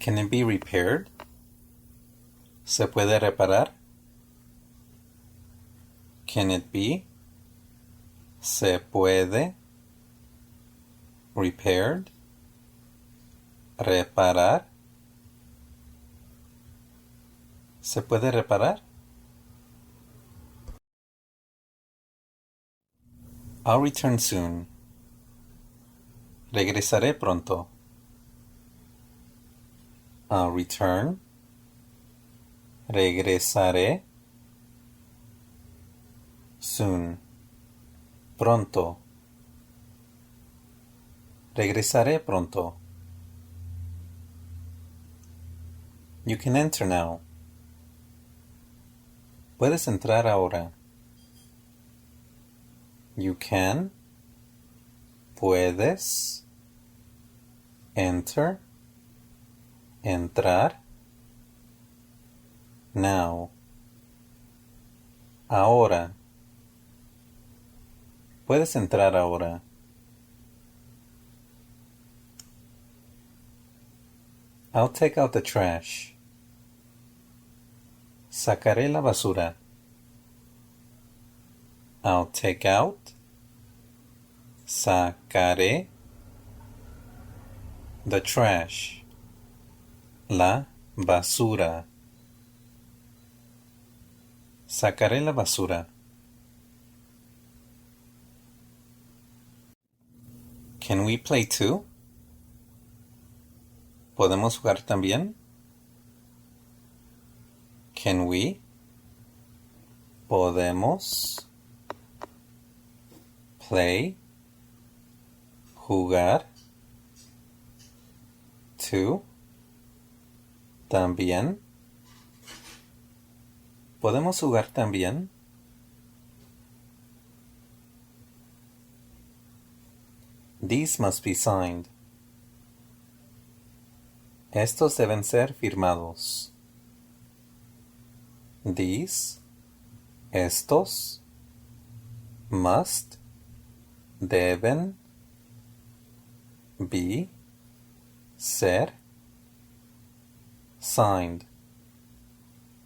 Can it be repaired? ¿Se puede reparar? Can it be? ¿Se puede? Repaired? ¿Reparar? ¿Se puede reparar? I'll return soon. Regresaré pronto. I'll return. Regresaré. Soon. Pronto. Regresaré pronto. You can enter now. Puedes entrar ahora. You can. Puedes. Enter. Entrar. Now. Ahora. Puedes entrar ahora. I'll take out the trash. Sacaré la basura. I'll take out. Sacaré. The trash. La basura. Sacaré la basura. Can we play too? ¿Podemos jugar también? Can we? ¿Podemos? Play. Jugar. Too. También. ¿Podemos jugar también? These must be signed. Estos deben ser firmados. These, estos, must, deben, be, ser, signed,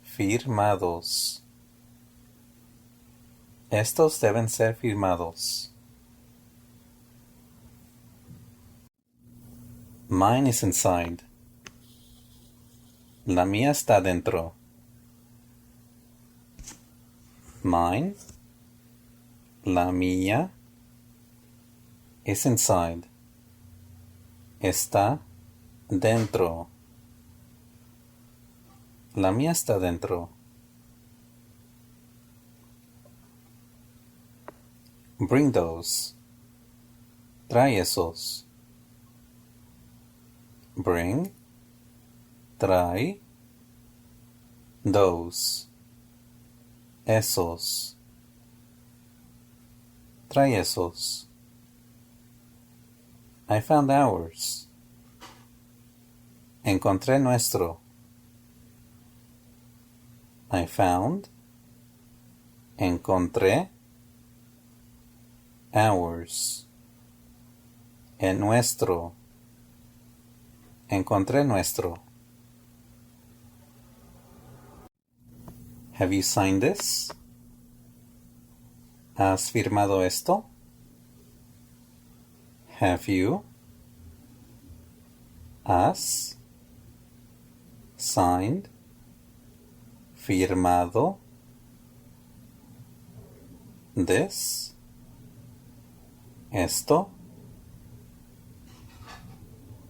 firmados. Estos deben ser firmados. Mine is inside. La mía está dentro. Mine. La mía. Is inside. Está dentro. La mía está dentro. Bring those. Trae esos. Bring. Trae. Those. Esos. Trae esos. I found ours. Encontré nuestro. I found. Encontré. Ours. El nuestro. Encontré nuestro. Have you signed this? ¿Has firmado esto? Have you? ¿Has? Signed? Firmado? This? ¿Esto?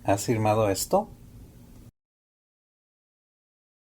¿Has firmado esto?